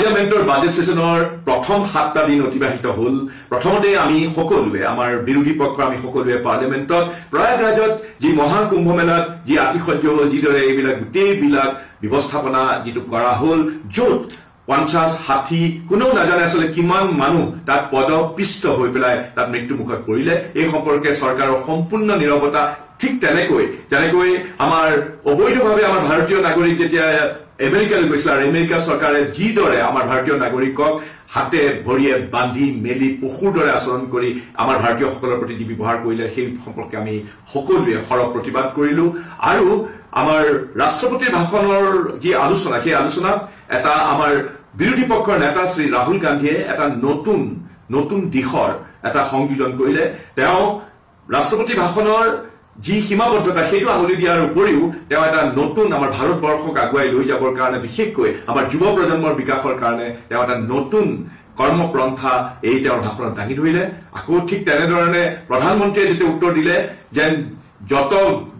পাৰ্লিয়ামেণ্টৰ budget সেশনৰ প্ৰথম 7টা দিন অতিবাহিত হল। প্ৰথমতে আমি সকলোৱে আমাৰ বিৰোধী পক্ষ আমি সকলোৱে পাৰ্লিয়ামেণ্টত প্ৰয়াগৰাজত যি মহাকুম্ভ মেলাত যি আতিশয্য হল, যিদৰে এইবিলাক গোটেইবিলাক ব্যৱস্থাপনা যিটো কৰা হল, য'ত 50-60 কোনেও নাজানে আসলে কিমান মানুহ তাত পদপিষ্ট হৈ পেলাই তাত মৃত্যুমুখত পৰিলে। এই সম্পৰ্কে চৰকাৰৰ সম্পূৰ্ণ নীৰৱতা। ঠিক তেনেকৈ আমাৰ অবৈধভাৱে আমাৰ ভাৰতীয় নাগৰিক যেতিয়া আমেৰিকালৈ গৈছিল আৰু আমেৰিকাৰ চৰকাৰে যিদৰে আমাৰ ভাৰতীয় নাগৰিকক হাতে ভৰিয়ে বান্ধি মেলি পশুৰ দৰে আচৰণ কৰি আমাৰ ভাৰতীয়সকলৰ প্ৰতি যি ব্যৱহাৰ কৰিলে, সেই সম্পৰ্কে আমি সকলোৱে সৰব প্ৰতিবাদ কৰিলো। আৰু আমাৰ ৰাষ্ট্ৰপতিৰ ভাষণৰ যি আলোচনা, সেই আলোচনাত এটা আমাৰ বিৰোধী পক্ষৰ নেতা শ্ৰী ৰাহুল গান্ধীয়ে এটা নতুন দিশৰ এটা সংযোজন কৰিলে। তেওঁ ৰাষ্ট্ৰপতি ভাষণৰ যি সীমাবদ্ধতা সেইটো আঙুলি দিয়াৰ উপৰিও তেওঁ এটা নতুন আমাৰ ভাৰতবৰ্ষক আগুৱাই লৈ যাবৰ কাৰণে, বিশেষকৈ আমাৰ যুৱ প্ৰজন্মৰ বিকাশৰ কাৰণে তেওঁ এটা নতুন কৰ্মপন্থা এই তেওঁৰ ভাষণত দাঙি ধৰিলে। আকৌ ঠিক তেনেধৰণে প্ৰধানমন্ত্ৰীয়ে যেতিয়া উত্তৰ দিলে যেন যত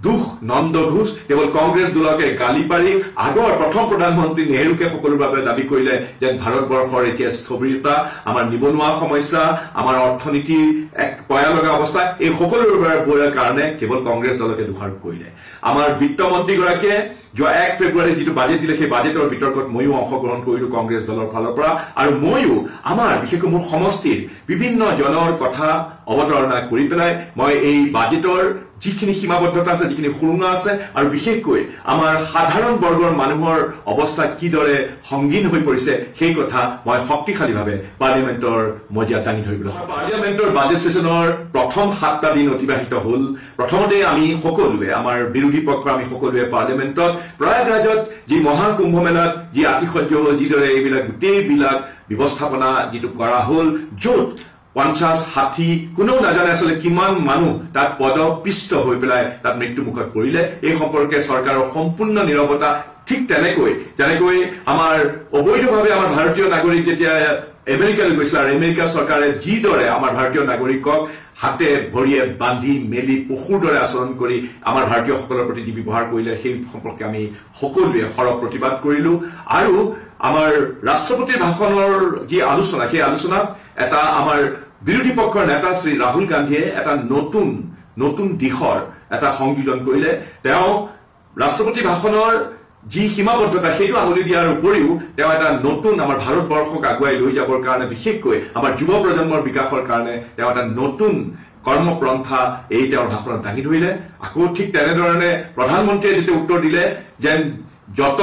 দুখ নন্দ ঘোষ কেৱল কংগ্ৰেছ দলকে গালি পাৰি আগৰ প্ৰথম প্ৰধানমন্ত্ৰী নেহৰুকে সকলোৰ বাবে দাবী কৰিলে যেন ভাৰতবৰ্ষৰ এতিয়া স্থবিৰতা, আমাৰ নিবনুৱা সমস্যা, আমাৰ অৰ্থনীতিৰ এক পয়ালগা অৱস্থা, এই সকলোৰে কাৰণে কেৱল কংগ্ৰেছ দলকে দোষাৰোপ কৰিলে। আমাৰ বিত্তমন্ত্ৰীগৰাকীয়ে যোৱা 1 ফেব্ৰুৱাৰী যিটো বাজেট দিলে, সেই বাজেটৰ বিতৰ্কত ময়ো অংশগ্ৰহণ কৰিলো কংগ্ৰেছ দলৰ ফালৰ পৰা। আৰু ময়ো আমাৰ বিশেষকৈ মোৰ সমষ্টিৰ বিভিন্ন জনৰ কথা অৱতাৰণা কৰি পেলাই মই এই বাজেটৰ যিখিনি সীমাবদ্ধতা আছে, যিখিনি সুৰুঙা আছে, আৰু বিশেষকৈ আমাৰ সাধাৰণ বৰ্গৰ মানুহৰ অৱস্থা কিদৰে সংগীন হৈ পৰিছে, সেই কথা মই শক্তিশালীভাৱে পাৰ্লিয়ামেণ্টৰ মজিয়াত দাঙি ধৰিবলৈ। পাৰ্লিয়ামেণ্টৰ বাজেট সেশনৰ প্ৰথম 7টা দিন অতিবাহিত হল। প্ৰথমতে আমি সকলোৱে আমাৰ বিৰোধী পক্ষ আমি সকলোৱে পাৰ্লিয়ামেণ্টত প্ৰয়াগৰাজত যি মহাকুম্ভ মেলাত যি আতিশয্য হল, যিদৰে এইবিলাক গোটেইবিলাক ব্যৱস্থাপনা যিটো কৰা হল, য'ত 50-60 কোনেও নাজানে আসলে কিমান মানুহ তাত পদপিষ্ট হৈ পেলাই তাত মৃত্যুমুখত পৰিলে। এই সম্পৰ্কে চৰকাৰৰ সম্পূৰ্ণ নীৰৱতা। ঠিক তেনেকৈ আমাৰ অবৈধভাৱে আমাৰ ভাৰতীয় নাগৰিক যেতিয়া আমেৰিকালৈ গৈছিল আৰু আমেৰিকাৰ চৰকাৰে যিদৰে আমাৰ ভাৰতীয় নাগৰিকক হাতে ভৰিয়ে বান্ধি মেলি পশুৰ দৰে আচৰণ কৰি আমাৰ ভাৰতীয়সকলৰ প্ৰতি যি ব্যৱহাৰ কৰিলে, সেই সম্পৰ্কে আমি সকলোৱে সৰব প্ৰতিবাদ কৰিলো। আৰু আমাৰ ৰাষ্ট্ৰপতিৰ ভাষণৰ যি আলোচনা, সেই আলোচনাত এটা আমাৰ বিৰোধী পক্ষৰ নেতা শ্ৰী ৰাহুল গান্ধীয়ে এটা নতুন দিশৰ এটা সংযোজন কৰিলে। তেওঁ ৰাষ্ট্ৰপতি ভাষণৰ যি সীমাবদ্ধতা সেইটো আঙুলি দিয়াৰ উপৰিও তেওঁ এটা নতুন আমাৰ ভাৰতবৰ্ষক আগুৱাই লৈ যাবৰ কাৰণে, বিশেষকৈ আমাৰ যুৱ প্ৰজন্মৰ বিকাশৰ কাৰণে তেওঁ এটা নতুন কৰ্মপন্থা এই তেওঁৰ ভাষণত দাঙি ধৰিলে। আকৌ ঠিক তেনেধৰণে প্ৰধানমন্ত্ৰীয়ে যেতিয়া উত্তৰ দিলে যেন যত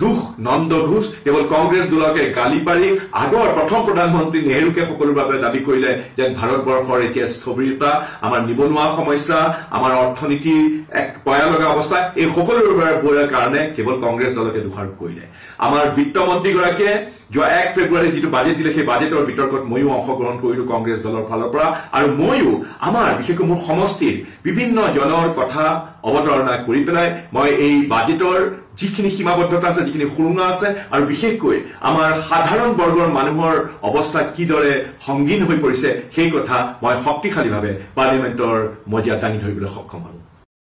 দুখ নন্দ ঘোষ কেৱল কংগ্ৰেছ দলকে গালি পাৰি আগৰ প্ৰথম প্ৰধানমন্ত্ৰী নেহৰুকে সকলোৰ বাবে দাবী কৰিলে যেন ভাৰতবৰ্ষৰ এতিয়া স্থবিৰতা, আমাৰ নিবনুৱা সমস্যা, আমাৰ অৰ্থনীতিৰ এক পয়ালগা অৱস্থা, এই সকলোৰে কাৰণে কেৱল কংগ্ৰেছ দলকে দোষাৰোপ কৰিলে। আমাৰ বিত্তমন্ত্ৰীগৰাকীয়ে যোৱা 1 ফেব্ৰুৱাৰী যিটো বাজেট দিলে, সেই বাজেটৰ বিতৰ্কত ময়ো অংশগ্ৰহণ কৰিলো কংগ্ৰেছ দলৰ ফালৰ পৰা। আৰু ময়ো আমাৰ বিশেষকৈ মোৰ সমষ্টিৰ বিভিন্ন জনৰ কথা অৱতাৰণা কৰি পেলাই মই এই বাজেটৰ যিখিনি সীমাবদ্ধতা আছে, যিখিনি সুৰুঙা আছে, আৰু বিশেষকৈ আমাৰ সাধাৰণ বৰ্গৰ মানুহৰ অৱস্থা কিদৰে সংগীন হৈ পৰিছে, সেই কথা মই শক্তিশালীভাৱে পাৰ্লিয়ামেণ্টৰ মজিয়াত দাঙি ধৰিবলৈ সক্ষম হলো।